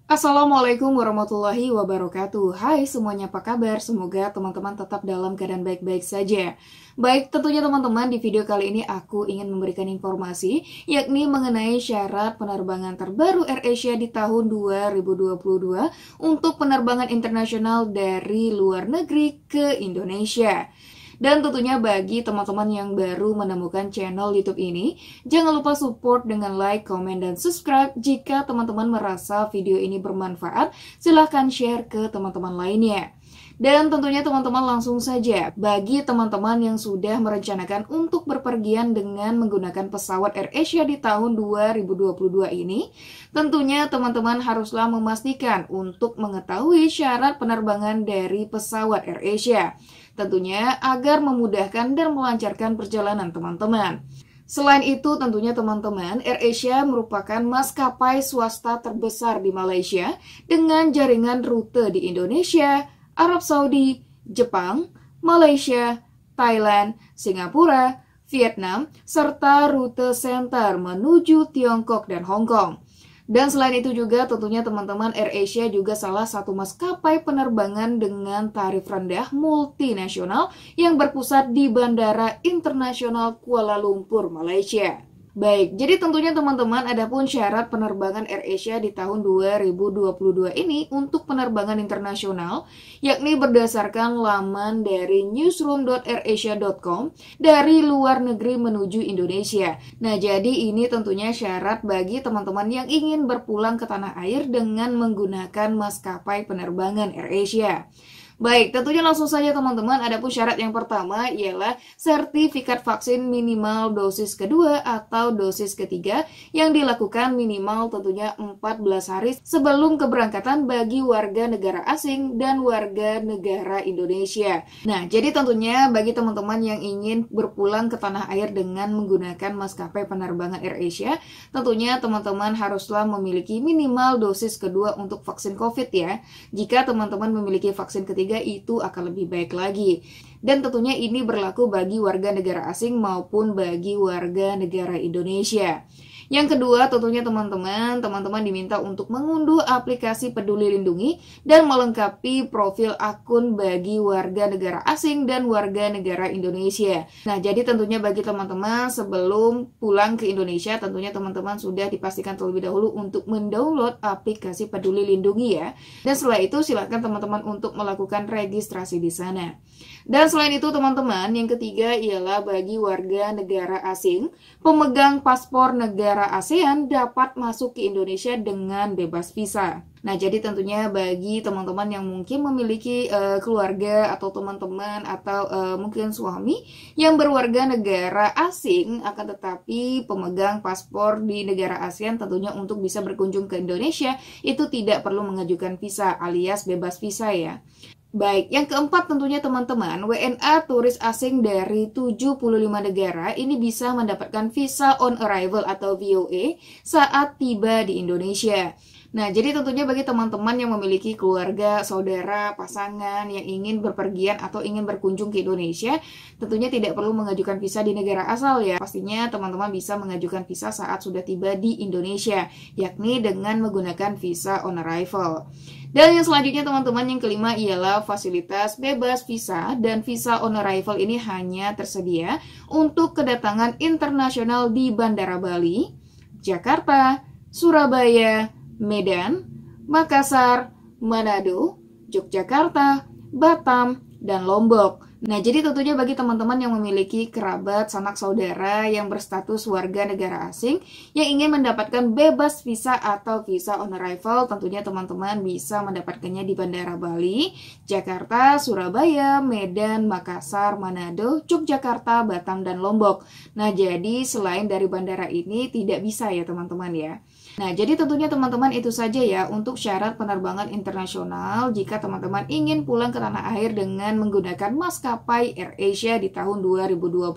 Assalamualaikum warahmatullahi wabarakatuh. Hai semuanya, apa kabar? Semoga teman-teman tetap dalam keadaan baik-baik saja. Baik, tentunya teman-teman, di video kali ini aku ingin memberikan informasi yakni mengenai syarat penerbangan terbaru AirAsia di tahun 2022 untuk penerbangan internasional dari luar negeri ke Indonesia. Dan tentunya bagi teman-teman yang baru menemukan channel YouTube ini, jangan lupa support dengan like, komen, dan subscribe. Jika teman-teman merasa video ini bermanfaat, silahkan share ke teman-teman lainnya. Dan tentunya teman-teman langsung saja, bagi teman-teman yang sudah merencanakan untuk berpergian dengan menggunakan pesawat AirAsia di tahun 2022 ini, tentunya teman-teman haruslah memastikan untuk mengetahui syarat penerbangan dari pesawat AirAsia. Tentunya agar memudahkan dan melancarkan perjalanan teman-teman. Selain itu, tentunya teman-teman, AirAsia merupakan maskapai swasta terbesar di Malaysia dengan jaringan rute di Indonesia, Arab Saudi, Jepang, Malaysia, Thailand, Singapura, Vietnam, serta rute senter menuju Tiongkok dan Hong Kong. Dan selain itu juga tentunya teman-teman, AirAsia juga salah satu maskapai penerbangan dengan tarif rendah multinasional yang berpusat di Bandara Internasional Kuala Lumpur, Malaysia. Baik, jadi tentunya teman-teman, adapun syarat penerbangan AirAsia di tahun 2022 ini untuk penerbangan internasional, yakni berdasarkan laman dari newsroom.airasia.com dari luar negeri menuju Indonesia. Nah, jadi ini tentunya syarat bagi teman-teman yang ingin berpulang ke tanah air dengan menggunakan maskapai penerbangan AirAsia. Baik, tentunya langsung saja teman-teman, adapun syarat yang pertama ialah sertifikat vaksin minimal dosis kedua atau dosis ketiga yang dilakukan minimal tentunya 14 hari sebelum keberangkatan bagi warga negara asing dan warga negara Indonesia. Nah, jadi tentunya bagi teman-teman yang ingin berpulang ke tanah air dengan menggunakan maskapai penerbangan AirAsia, tentunya teman-teman haruslah memiliki minimal dosis kedua untuk vaksin COVID ya. Jika teman-teman memiliki vaksin ketiga, itu akan lebih baik lagi. Dan tentunya ini berlaku bagi warga negara asing maupun bagi warga negara Indonesia. Yang kedua, tentunya teman-teman diminta untuk mengunduh aplikasi Peduli Lindungi dan melengkapi profil akun bagi warga negara asing dan warga negara Indonesia. Nah, jadi tentunya bagi teman-teman sebelum pulang ke Indonesia, tentunya teman-teman sudah dipastikan terlebih dahulu untuk mendownload aplikasi Peduli Lindungi ya. Dan setelah itu silakan teman-teman untuk melakukan registrasi di sana. Dan selain itu teman-teman, yang ketiga ialah bagi warga negara asing, pemegang paspor negara ASEAN dapat masuk ke Indonesia dengan bebas visa. Nah, jadi tentunya bagi teman-teman yang mungkin memiliki keluarga atau teman-teman atau mungkin suami yang berwarga negara asing akan tetapi pemegang paspor di negara ASEAN, tentunya untuk bisa berkunjung ke Indonesia itu tidak perlu mengajukan visa alias bebas visa ya. Baik, yang keempat tentunya teman-teman, WNA turis asing dari 75 negara ini bisa mendapatkan visa on arrival atau VOA saat tiba di Indonesia. Nah, jadi tentunya bagi teman-teman yang memiliki keluarga, saudara, pasangan yang ingin berpergian atau ingin berkunjung ke Indonesia, tentunya tidak perlu mengajukan visa di negara asal ya. Pastinya teman-teman bisa mengajukan visa saat sudah tiba di Indonesia, yakni dengan menggunakan visa on arrival. Dan yang selanjutnya teman-teman, yang kelima ialah fasilitas bebas visa, dan visa on arrival ini hanya tersedia untuk kedatangan internasional di Bandara Bali, Jakarta, Surabaya, Medan, Makassar, Manado, Yogyakarta, Batam, dan Lombok. Nah, jadi tentunya bagi teman-teman yang memiliki kerabat, sanak saudara yang berstatus warga negara asing yang ingin mendapatkan bebas visa atau visa on arrival, tentunya teman-teman bisa mendapatkannya di Bandara Bali, Jakarta, Surabaya, Medan, Makassar, Manado, Yogyakarta, Batam, dan Lombok. Nah, jadi selain dari bandara ini tidak bisa ya teman-teman ya. Nah, jadi tentunya teman-teman itu saja ya untuk syarat penerbangan internasional jika teman-teman ingin pulang ke tanah air dengan menggunakan maskapai maskapai AirAsia di tahun 2022.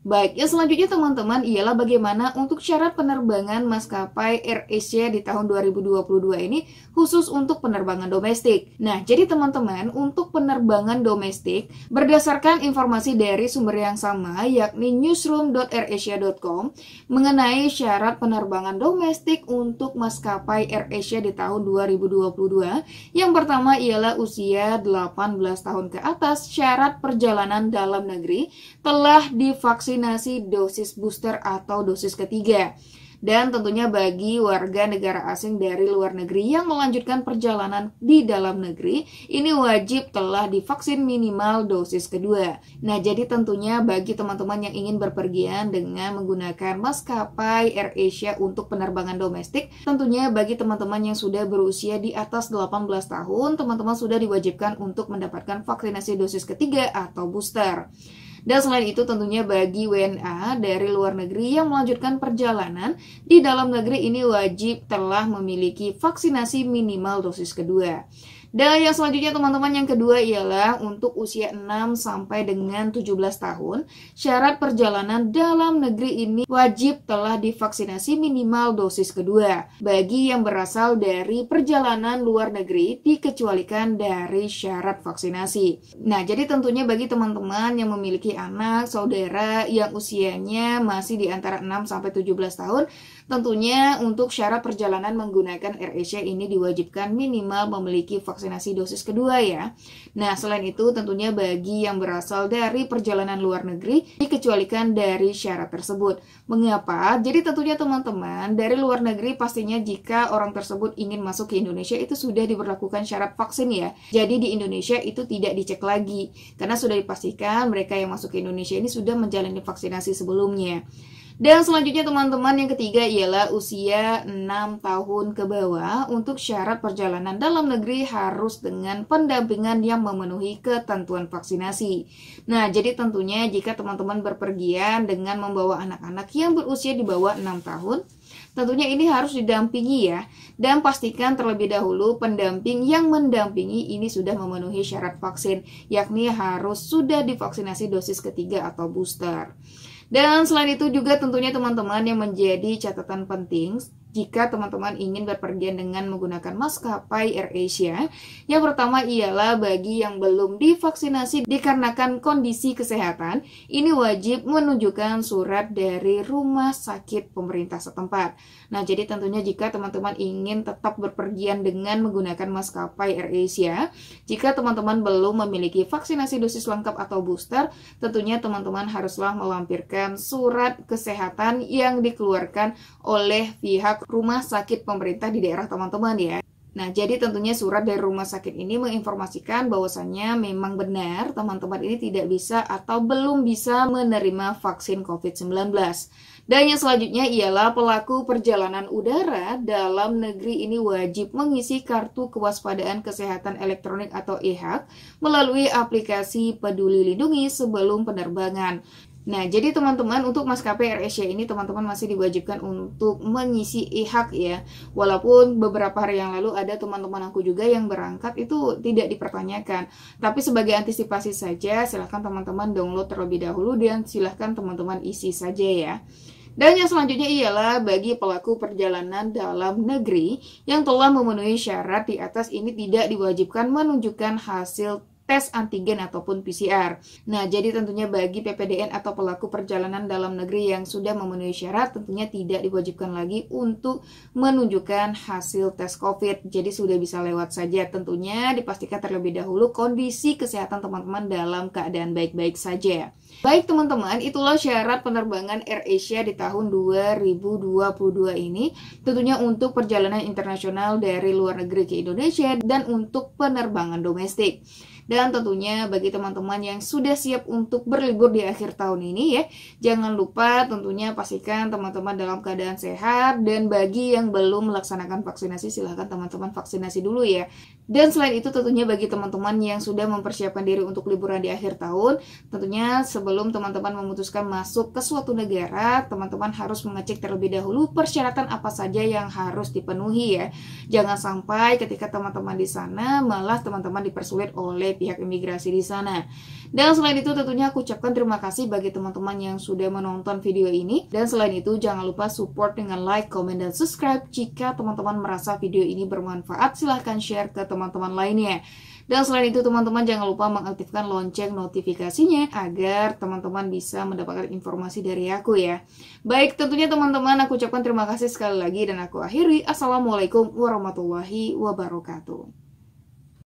Baik, yang selanjutnya teman-teman ialah bagaimana untuk syarat penerbangan maskapai AirAsia di tahun 2022 ini khusus untuk penerbangan domestik. Nah, jadi teman-teman, untuk penerbangan domestik berdasarkan informasi dari sumber yang sama yakni newsroom.airasia.com mengenai syarat penerbangan domestik untuk maskapai AirAsia di tahun 2022. Yang pertama ialah usia 18 tahun ke atas, syarat perjalanan dalam negeri telah divaksinasi dosis booster atau dosis ketiga. Dan tentunya bagi warga negara asing dari luar negeri yang melanjutkan perjalanan di dalam negeri, ini wajib telah divaksin minimal dosis kedua. Nah, jadi tentunya bagi teman-teman yang ingin berpergian dengan menggunakan maskapai AirAsia untuk penerbangan domestik, tentunya bagi teman-teman yang sudah berusia di atas 18 tahun, teman-teman sudah diwajibkan untuk mendapatkan vaksinasi dosis ketiga atau booster. Dan selain itu tentunya bagi WNA dari luar negeri yang melanjutkan perjalanan di dalam negeri ini wajib telah memiliki vaksinasi minimal dosis kedua. Dan yang selanjutnya teman-teman yang kedua ialah untuk usia 6 sampai dengan 17 tahun, syarat perjalanan dalam negeri ini wajib telah divaksinasi minimal dosis kedua. Bagi yang berasal dari perjalanan luar negeri dikecualikan dari syarat vaksinasi. Nah, jadi tentunya bagi teman-teman yang memiliki anak, saudara yang usianya masih di antara 6 sampai 17 tahun, tentunya untuk syarat perjalanan menggunakan AirAsia ini diwajibkan minimal memiliki vaksinasi dosis kedua ya. Nah, selain itu tentunya bagi yang berasal dari perjalanan luar negeri dikecualikan dari syarat tersebut. Mengapa? Jadi tentunya teman-teman dari luar negeri pastinya jika orang tersebut ingin masuk ke Indonesia itu sudah diberlakukan syarat vaksin ya. Jadi di Indonesia itu tidak dicek lagi karena sudah dipastikan mereka yang masuk ke Indonesia ini sudah menjalani vaksinasi sebelumnya. Dan selanjutnya teman-teman yang ketiga ialah usia 6 tahun ke bawah. Untuk syarat perjalanan dalam negeri harus dengan pendampingan yang memenuhi ketentuan vaksinasi. Nah, jadi tentunya jika teman-teman berpergian dengan membawa anak-anak yang berusia di bawah 6 tahun, tentunya ini harus didampingi ya. Dan pastikan terlebih dahulu pendamping yang mendampingi ini sudah memenuhi syarat vaksin, yakni harus sudah divaksinasi dosis ketiga atau booster. Dan selain itu juga tentunya teman-teman yang menjadi catatan penting jika teman-teman ingin berpergian dengan menggunakan maskapai AirAsia. Yang pertama ialah bagi yang belum divaksinasi dikarenakan kondisi kesehatan, ini wajib menunjukkan surat dari rumah sakit pemerintah setempat. Nah, jadi tentunya jika teman-teman ingin tetap berpergian dengan menggunakan maskapai AirAsia, jika teman-teman belum memiliki vaksinasi dosis lengkap atau booster, tentunya teman-teman haruslah melampirkan surat kesehatan yang dikeluarkan oleh pihak rumah sakit pemerintah di daerah teman-teman ya. Nah, jadi tentunya surat dari rumah sakit ini menginformasikan bahwasannya memang benar teman-teman ini tidak bisa atau belum bisa menerima vaksin COVID-19. Dan yang selanjutnya ialah pelaku perjalanan udara dalam negeri ini wajib mengisi kartu kewaspadaan kesehatan elektronik atau e-hak melalui aplikasi Peduli Lindungi sebelum penerbangan. Nah, jadi teman-teman untuk maskapai AirAsia ini teman-teman masih diwajibkan untuk mengisi e-hak ya. Walaupun beberapa hari yang lalu ada teman-teman aku juga yang berangkat itu tidak dipertanyakan. Tapi sebagai antisipasi saja silahkan teman-teman download terlebih dahulu dan silahkan teman-teman isi saja ya. Dan yang selanjutnya ialah bagi pelaku perjalanan dalam negeri yang telah memenuhi syarat di atas ini tidak diwajibkan menunjukkan hasil tes antigen ataupun PCR. Nah, jadi tentunya bagi PPDN atau pelaku perjalanan dalam negeri yang sudah memenuhi syarat, tentunya tidak diwajibkan lagi untuk menunjukkan hasil tes COVID. Jadi sudah bisa lewat saja. Tentunya dipastikan terlebih dahulu kondisi kesehatan teman-teman dalam keadaan baik-baik saja. Baik teman-teman, itulah syarat penerbangan AirAsia di tahun 2022 ini. Tentunya untuk perjalanan internasional dari luar negeri ke Indonesia dan untuk penerbangan domestik. Dan tentunya bagi teman-teman yang sudah siap untuk berlibur di akhir tahun ini ya, jangan lupa tentunya pastikan teman-teman dalam keadaan sehat. Dan bagi yang belum melaksanakan vaksinasi, silahkan teman-teman vaksinasi dulu ya. Dan selain itu tentunya bagi teman-teman yang sudah mempersiapkan diri untuk liburan di akhir tahun, tentunya sebelum teman-teman memutuskan masuk ke suatu negara, teman-teman harus mengecek terlebih dahulu persyaratan apa saja yang harus dipenuhi ya. Jangan sampai ketika teman-teman di sana malah teman-teman dipersulit oleh oleh pihak imigrasi di sana. Dan selain itu tentunya aku ucapkan terima kasih bagi teman-teman yang sudah menonton video ini. Dan selain itu jangan lupa support dengan like, comment, dan subscribe. Jika teman-teman merasa video ini bermanfaat, silahkan share ke teman-teman lainnya. Dan selain itu teman-teman jangan lupa mengaktifkan lonceng notifikasinya agar teman-teman bisa mendapatkan informasi dari aku ya. Baik, tentunya teman-teman aku ucapkan terima kasih sekali lagi dan aku akhiri. Assalamualaikum warahmatullahi wabarakatuh.